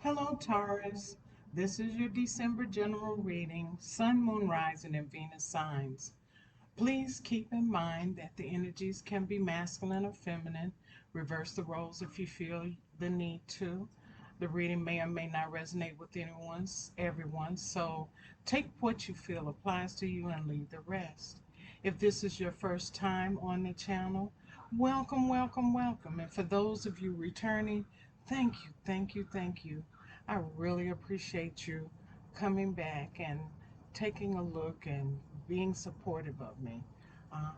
Hello, Taurus. This is your December general reading, Sun, Moon, Rising, and Venus signs. Please keep in mind that the energies can be masculine or feminine. Reverse the roles if you feel the need to. The reading may or may not resonate with everyone, so take what you feel applies to you and leave the rest. If this is your first time on the channel, welcome, welcome, welcome. And for those of you returning, thank you, thank you, thank you. I really appreciate you coming back and taking a look and being supportive of me.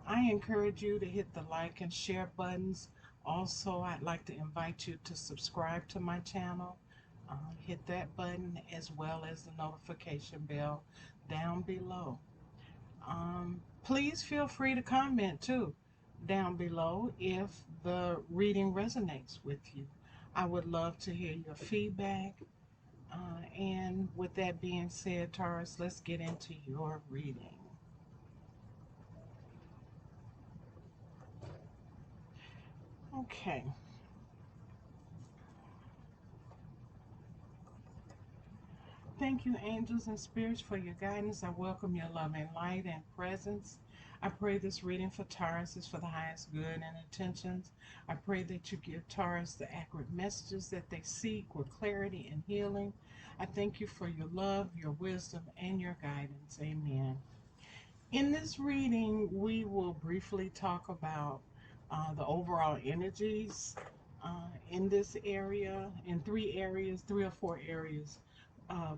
I encourage you to hit the like and share buttons. Also, I'd like to invite you to subscribe to my channel. Hit that button as well as the notification bell down below. Please feel free to comment too down below if the reading resonates with you. I would love to hear your feedback. And with that being said, Taurus, let's get into your reading. Okay. Thank you, angels and spirits, for your guidance. I welcome your loving light and presence. I pray this reading for Taurus is for the highest good and intentions. I pray that you give Taurus the accurate messages that they seek with clarity and healing. I thank you for your love, your wisdom, and your guidance. Amen. In this reading, we will briefly talk about the overall energies in this area, in three or four areas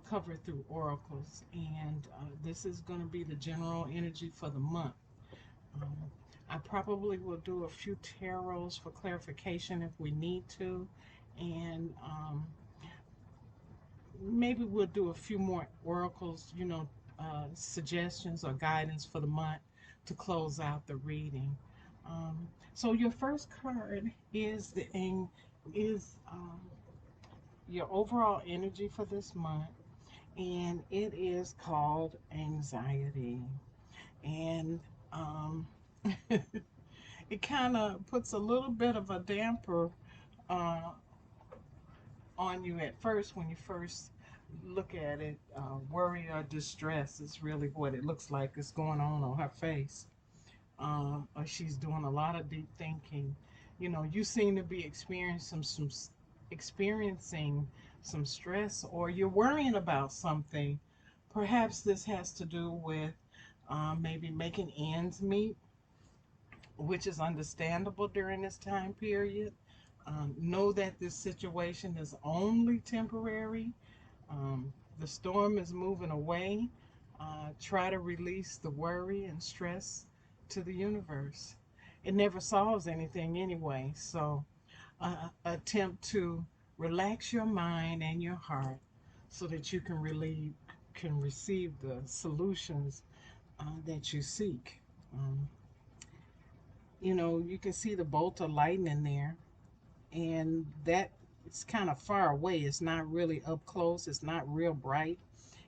covered through oracles. And this is going to be the general energy for the month. Um, I probably will do a few tarots for clarification if we need to. And maybe we'll do a few more oracles, suggestions or guidance for the month to close out the reading. So your first card is is your overall energy for this month, and it is called anxiety. And it kind of puts a little bit of a damper uh, on you at first when you first look at it. Worry or distress is really what it looks like is going on her face. Or she's doing a lot of deep thinking. You seem to be experiencing some stress, or you're worrying about something. Perhaps this has to do with maybe making ends meet, which is understandable during this time period. Know that this situation is only temporary. The storm is moving away. Try to release the worry and stress to the universe. It never solves anything anyway, so attempt to relax your mind and your heart so that you can receive the solutions that you seek. Um, you can see the bolt of lightning there, and that it's kind of far away. It's not really up close. It's not real bright.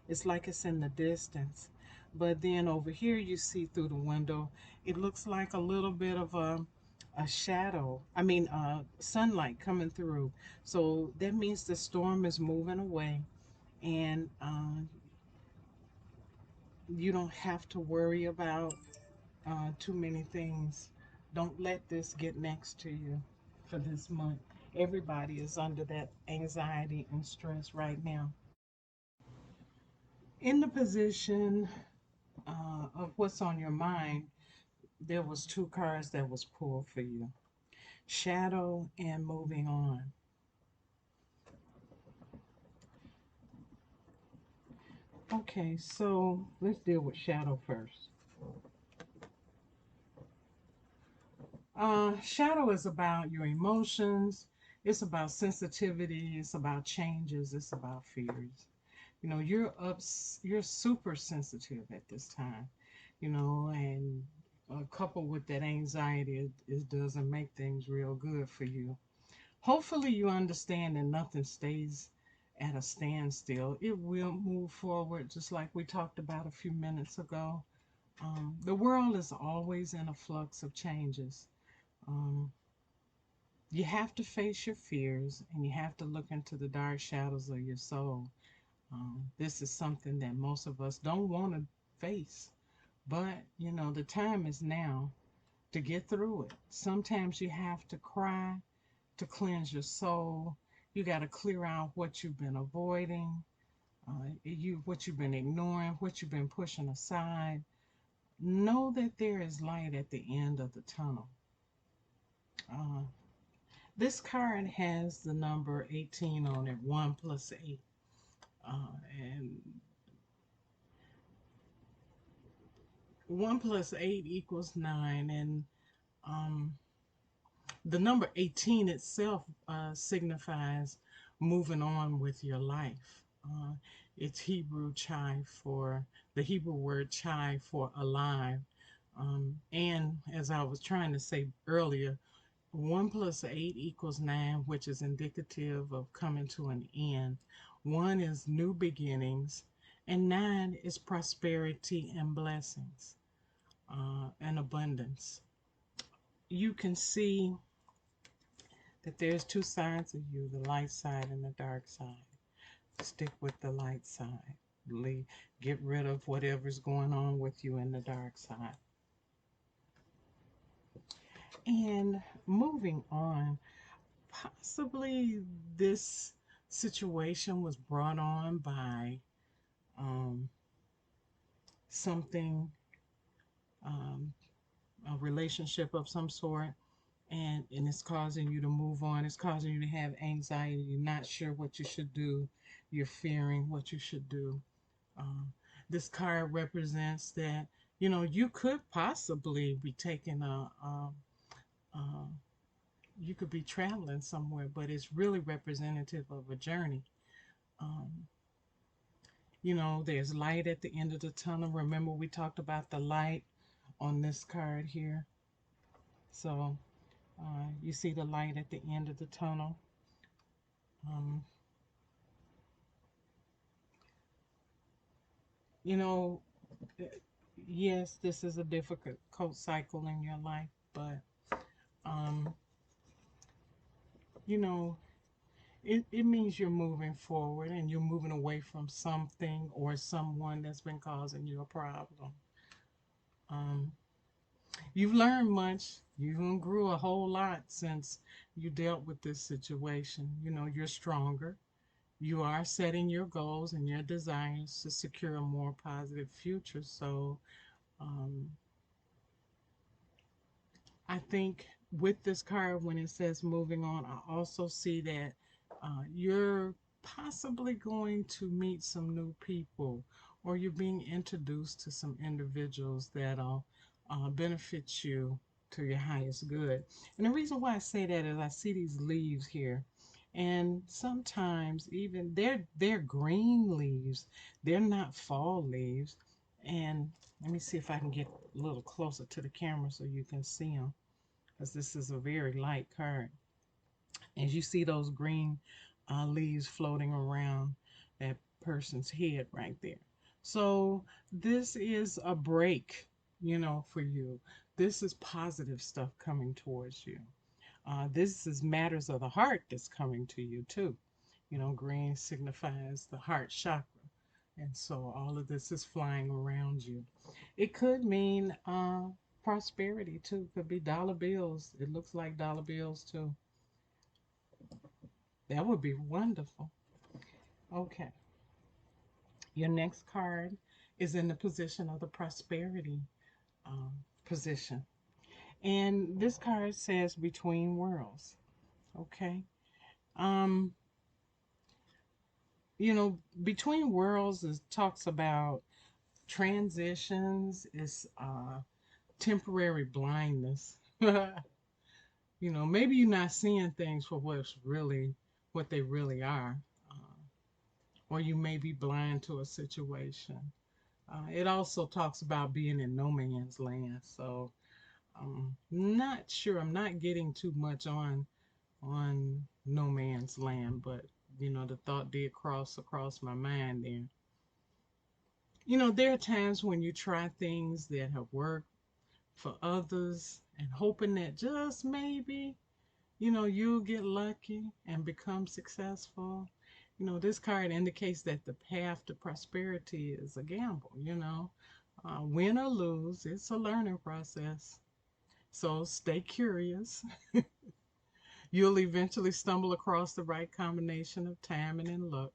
It's like it's in the distance. But then over here, you see through the window, it looks like a little bit of a shadow. I mean, sunlight coming through. So that means the storm is moving away, and you don't have to worry about too many things. Don't let this get next to you for this month. Everybody is under that anxiety and stress right now. In the position of what's on your mind, there was two cards that was pulled for you. Shadow and moving on. Okay, so let's deal with shadow first. Shadow is about your emotions. It's about sensitivity. It's about changes. It's about fears. You're super sensitive at this time, and coupled with that anxiety, it doesn't make things real good for you. Hopefully, you understand that nothing stays at a standstill. It will move forward, just like we talked about a few minutes ago. The world is always in a flux of changes. Um, You have to face your fears and you have to look into the dark shadows of your soul. This is something that most of us don't want to face, but the time is now to get through it. Sometimes you have to cry to cleanse your soul. You got to clear out what you've been avoiding, what you've been ignoring, what you've been pushing aside. Know that there is light at the end of the tunnel. Uh, this card has the number 18 on it, 1 plus 8. And 1 plus 8 equals 9. And um, the number 18 itself signifies moving on with your life. It's the Hebrew word chai for alive. And as I was trying to say earlier, 1 plus 8 equals 9, which is indicative of coming to an end. 1 is new beginnings, and 9 is prosperity and blessings and abundance. You can see that there's two sides of you, the light side and the dark side. Stick with the light side. Get rid of whatever's going on with you in the dark side. And moving on, possibly this situation was brought on by something, a relationship of some sort, and it's causing you to move on. It's causing you to have anxiety. You're not sure what you should do. You're fearing what you should do. Um, this card represents that you could possibly be taking a you could be traveling somewhere, but it's really representative of a journey. Um, there's light at the end of the tunnel. Remember, we talked about the light on this card here. So you see the light at the end of the tunnel. Um, you know, yes, this is a difficult cycle in your life, but um, you know, it means you're moving forward and you're moving away from something or someone that's been causing you a problem. Um, you've learned much. You grew a whole lot since you dealt with this situation. You're stronger. You are setting your goals and your desires to secure a more positive future. So, um, I think with this card, when it says moving on, I also see that you're possibly going to meet some new people or you're being introduced to some individuals that'll benefit you to your highest good. And the reason why I say that is I see these leaves here. And sometimes even they're green leaves. They're not fall leaves. And let me see if I can get a little closer to the camera so you can see them, because this is a very light card. As you see those green leaves floating around that person's head right there. So this is a break, for you. This is positive stuff coming towards you. This is matters of the heart that's coming to you too. Green signifies the heart chakra. And so all of this is flying around you. It could mean prosperity too. Could be dollar bills. It looks like dollar bills too. That would be wonderful. Okay. Your next card is in the position of the prosperity position. And this card says between worlds. Okay. Um, between worlds is talks about transitions, it's temporary blindness. Maybe you're not seeing things for what they really are, or you may be blind to a situation. It also talks about being in no man's land. So I'm not sure. I'm not getting too much on no man's land, but the thought did cross across my mind there. There are times when you try things that have worked for others and hoping that just maybe, you'll get lucky and become successful. This card indicates that the path to prosperity is a gamble. Win or lose, it's a learning process. So stay curious. You'll eventually stumble across the right combination of timing and luck.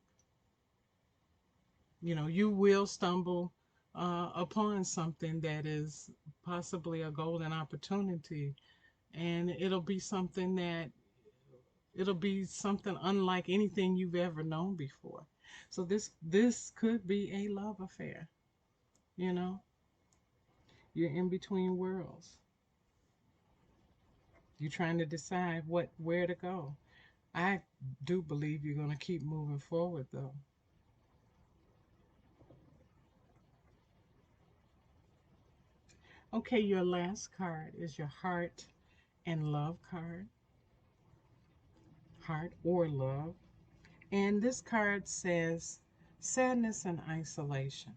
You will stumble upon something that is possibly a golden opportunity, and it'll be something unlike anything you've ever known before. So this could be a love affair. You know, you're in between worlds. You're trying to decide where to go. I do believe you're going to keep moving forward, though. Okay, your last card is your heart and love card. Heart or love. And this card says sadness and isolation.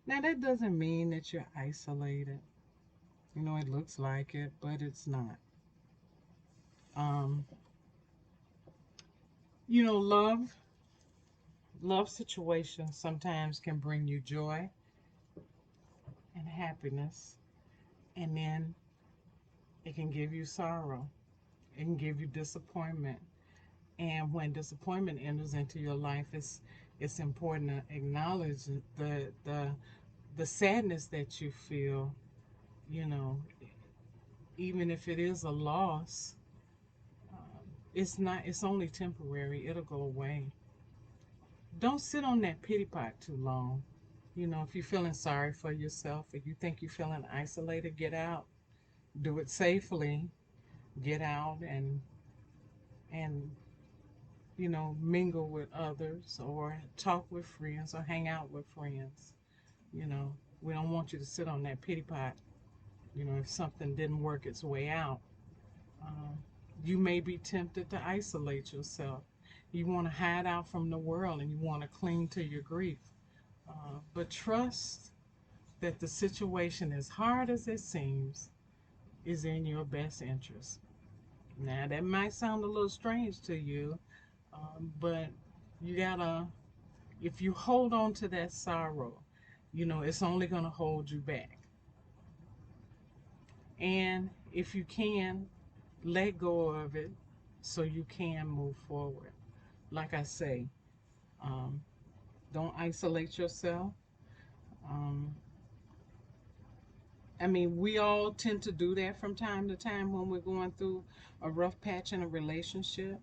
Now, that doesn't mean that you're isolated. It looks like it, but it's not. Um, love situations sometimes can bring you joy and happiness, and then it can give you sorrow. It can give you disappointment. And when disappointment enters into your life, it's important to acknowledge the sadness that you feel. You know, even if it is a loss, it's not. It's only temporary. It'll go away. Don't sit on that pity pot too long. If you're feeling sorry for yourself, if you think you're feeling isolated, get out. Do it safely. Get out and mingle with others or talk with friends or hang out with friends. You know, we don't want you to sit on that pity pot. If something didn't work its way out, um, you may be tempted to isolate yourself. You want to hide out from the world and you want to cling to your grief. But trust that the situation, as hard as it seems, is in your best interest. Now, that might sound a little strange to you, but you gotta, if you hold on to that sorrow, it's only gonna hold you back. And if you can, let go of it so you can move forward. Like I say, um, don't isolate yourself. Um, I mean, we all tend to do that from time to time when we're going through a rough patch in a relationship.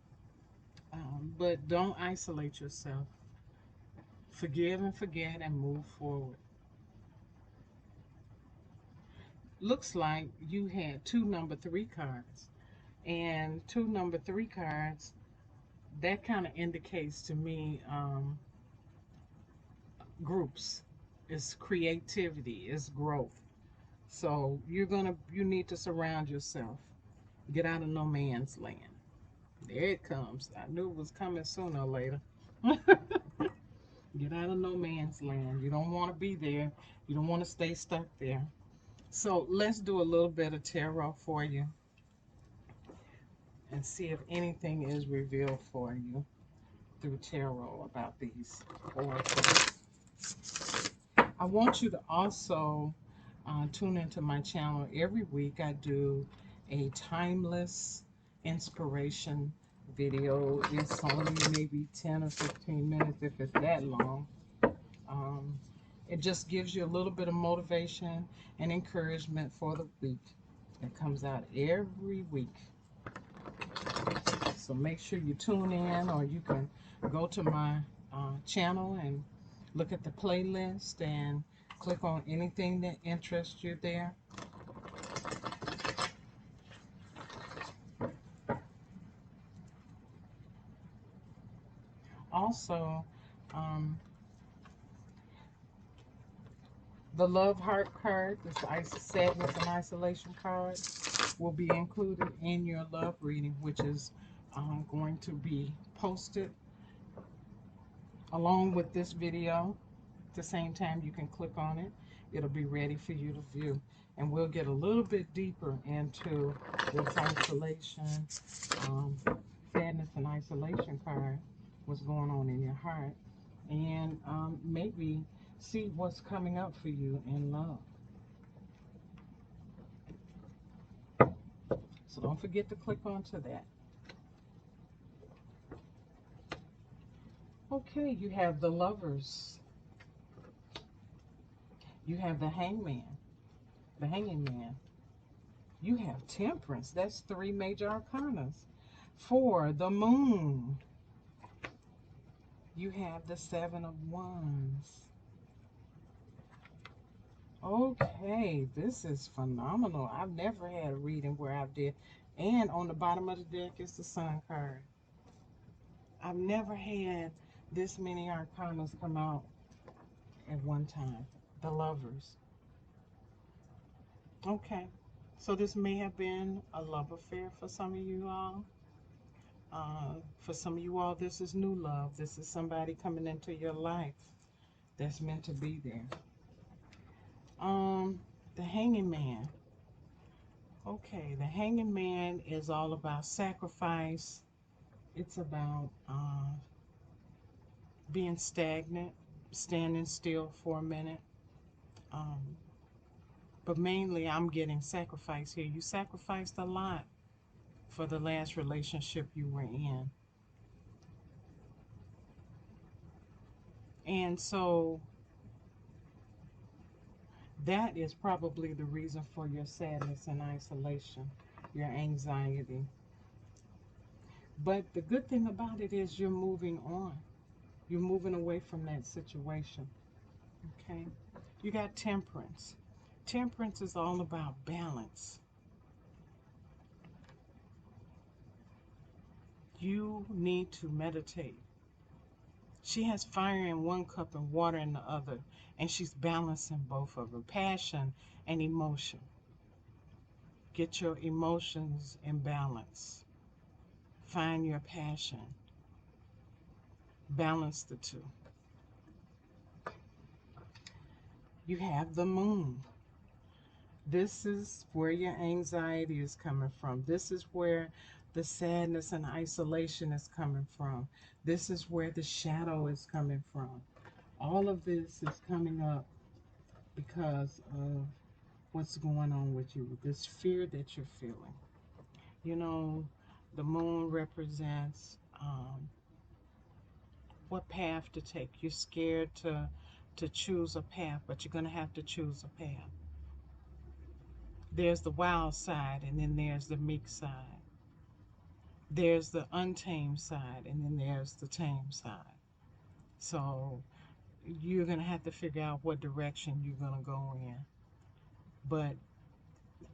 But don't isolate yourself. Forgive and forget and move forward. Looks like you had two number three cards. And two number three cards, that kind of indicates to me groups. It's creativity, it's growth. So you need to surround yourself. Get out of no man's land. There it comes. I knew it was coming sooner or later. Get out of no man's land. You don't want to be there. You don't want to stay stuck there. So let's do a little bit of tarot for you and see if anything is revealed for you through tarot about these oracles. I want you to also tune into my channel. Every week I do a timeless inspiration video. It's only maybe 10 or 15 minutes if it's that long. Um, it just gives you a little bit of motivation and encouragement for the week. It comes out every week. So make sure you tune in, or you can go to my channel and look at the playlist and click on anything that interests you there. Also, um, the love heart card, this sadness and isolation card, will be included in your love reading, which is going to be posted along with this video. At the same time, you can click on it. It'll be ready for you to view. And we'll get a little bit deeper into this isolation, um, sadness and isolation card, what's going on in your heart, and maybe see what's coming up for you in love. So don't forget to click onto that. Okay, you have the Lovers. You have the Hangman, the Hanging Man. You have Temperance. That's 3 major arcanas. For the Moon, you have the 7 of Wands. Okay, this is phenomenal. I've never had a reading where I did. And on the bottom of the deck is the Sun card. I've never had this many arcanas come out at one time. The Lovers. Okay, so this may have been a love affair for some of you all. For some of you all, this is new love. This is somebody coming into your life that's meant to be there. The Hanging Man. Okay, the Hanging Man is all about sacrifice. It's about being stagnant, standing still for a minute. Um, but mainly, I'm getting sacrifice here. You sacrificed a lot for the last relationship you were in. And so that is probably the reason for your sadness and isolation, your anxiety. But the good thing about it is you're moving on. You're moving away from that situation. Okay? You got Temperance. Temperance is all about balance. You need to meditate. She has fire in one cup and water in the other, and she's balancing both of them, passion and emotion. Get your emotions in balance. Find your passion. Balance the two. You have the Moon. This is where your anxiety is coming from. This is where the sadness and isolation is coming from. This is where the shadow is coming from. All of this is coming up because of what's going on with you, this fear that you're feeling. You know, the Moon represents what path to take. You're scared to choose a path, but you're going to have to choose a path. There's the wild side, and then there's the meek side. There's the untamed side, and then there's the tame side. So you're going to have to figure out what direction you're going to go in. But,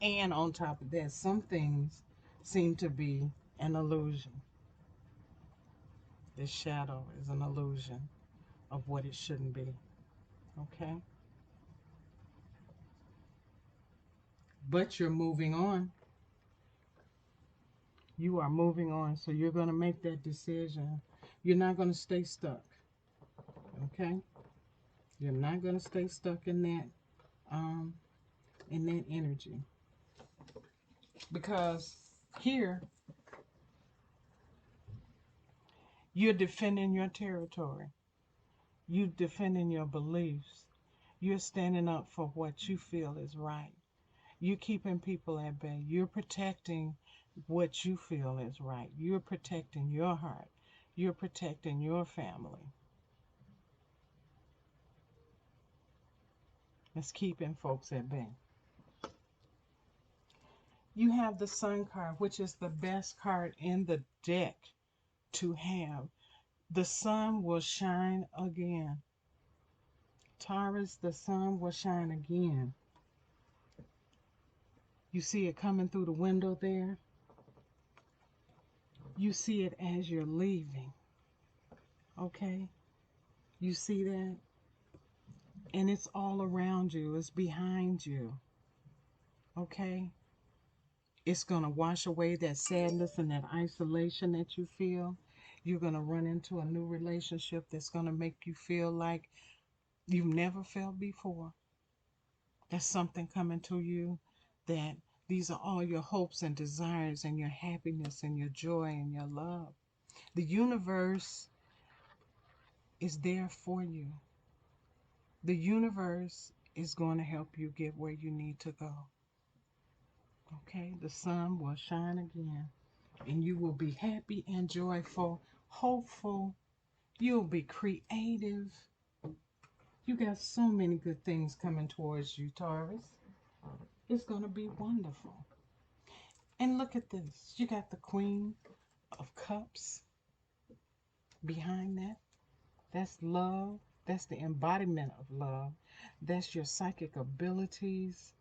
and on top of that, some things seem to be an illusion. This shadow is an illusion of what it shouldn't be. Okay? But you're moving on. You are moving on, so you're going to make that decision. You're not going to stay stuck. Okay? You're not going to stay stuck um, in that energy. Because here, you're defending your territory. You're defending your beliefs. You're standing up for what you feel is right. You're keeping people at bay. You're protecting what you feel is right. You're protecting your heart. You're protecting your family. It's keeping folks at bay. You have the Sun card, which is the best card in the deck to have. The sun will shine again. Taurus, the sun will shine again. You see it coming through the window there? You see it as you're leaving. Okay? You see that? And it's all around you. It's behind you. Okay? It's going to wash away that sadness and that isolation that you feel. You're going to run into a new relationship that's going to make you feel like you've never felt before. There's something coming to you that these are all your hopes and desires and your happiness and your joy and your love. The universe is there for you. The universe is going to help you get where you need to go. Okay? The sun will shine again, and you will be happy and joyful, hopeful. You'll be creative. You got so many good things coming towards you, Taurus. It's going to be wonderful. And look at this. You got the Queen of Cups behind that. That's love. That's the embodiment of love. That's your psychic abilities.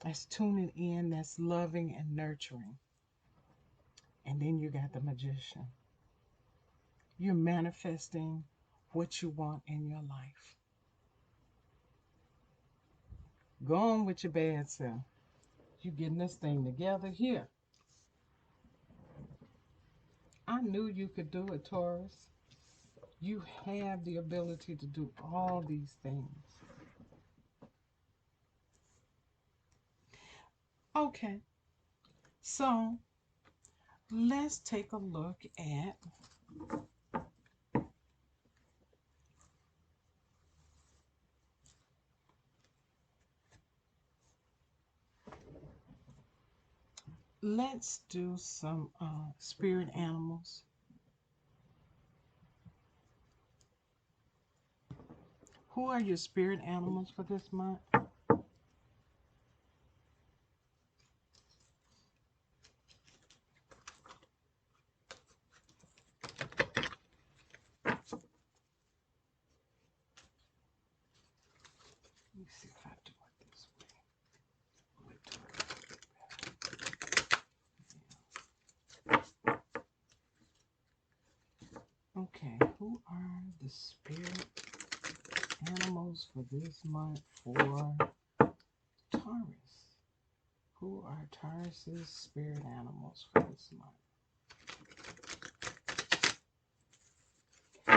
That's tuning in. That's loving and nurturing. And then you got the Magician. You're manifesting what you want in your life. Go on with your bad self. You getting this thing together here. I knew you could do it, Taurus. You have the ability to do all these things. Okay, so let's take a look at let's do some spirit animals. Who are your spirit animals for this month? Let me see if I do it this way. Okay, who are the spirit animals for this month for Taurus? Who are Taurus's spirit animals for this month?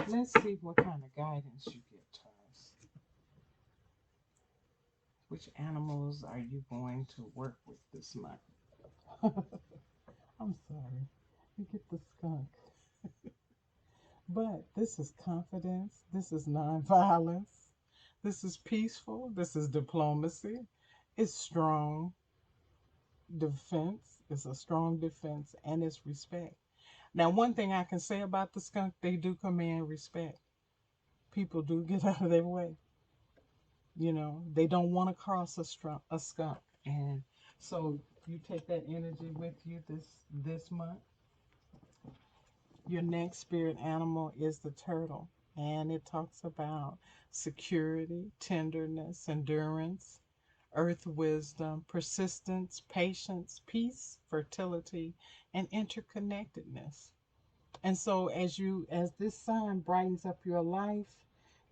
Let's see what kind of guidance you get, Taurus. Which animals are you going to work with this month? I'm sorry. You get the skunk. But this is confidence. This is nonviolence. This is peaceful. This is diplomacy. It's strong defense. It's a strong defense and it's respect. Now, one thing I can say about the skunk, they do command respect. People do get out of their way. You know, they don't want to cross a skunk. And so you take that energy with you this month. Your next spirit animal is the turtle, and it talks about security, tenderness, endurance, earth wisdom, persistence, patience, peace, fertility, and interconnectedness. And so as this sun brightens up your life,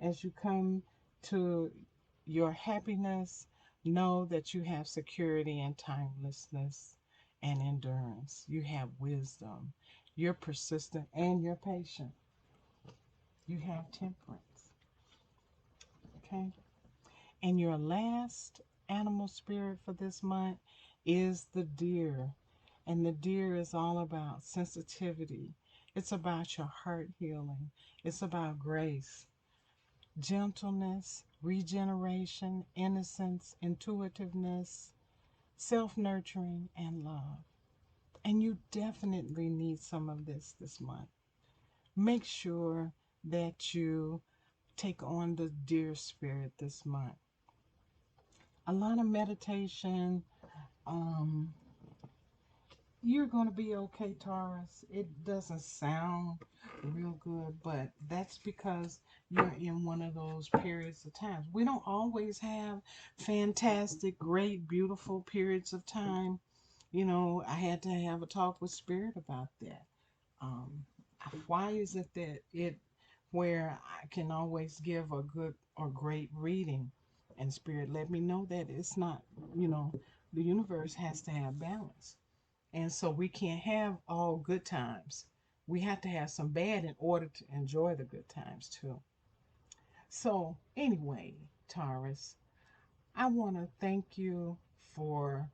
as you come to your happiness, know that you have security and timelessness and endurance. You have wisdom. You're persistent and you're patient. You have temperance. Okay? And your last animal spirit for this month is the deer. And the deer is all about sensitivity. It's about your heart healing. It's about grace, gentleness, regeneration, innocence, intuitiveness, self-nurturing, and love. And you definitely need some of this month. Make sure that you take on the deer spirit this month. A lot of meditation. You're going to be okay, Taurus. It doesn't sound real good, but that's because you're in one of those periods of times. We don't always have fantastic, great, beautiful periods of time. You know, I had to have a talk with Spirit about that. Um, why is it that where I can always give a good or great reading and Spirit let me know that it's not, the universe has to have balance. And so we can't have all good times. We have to have some bad in order to enjoy the good times too. So, anyway, Taurus, I want to thank you for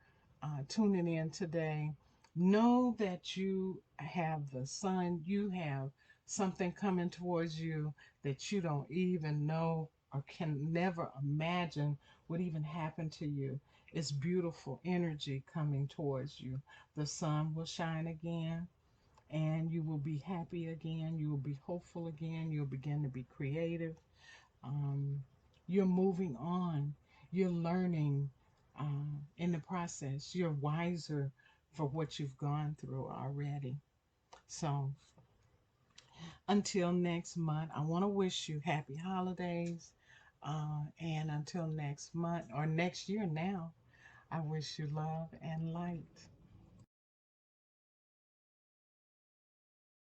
tuning in today. Know that you have the sun, you have something coming towards you that you don't even know or can never imagine would even happen to you. It's beautiful energy coming towards you. The sun will shine again, and you will be happy again. You will be hopeful again. You'll begin to be creative. um, you're moving on, you're learning in the process, you're wiser for what you've gone through already. So until next month, I want to wish you happy holidays. And until next month or next year now, I wish you love and light.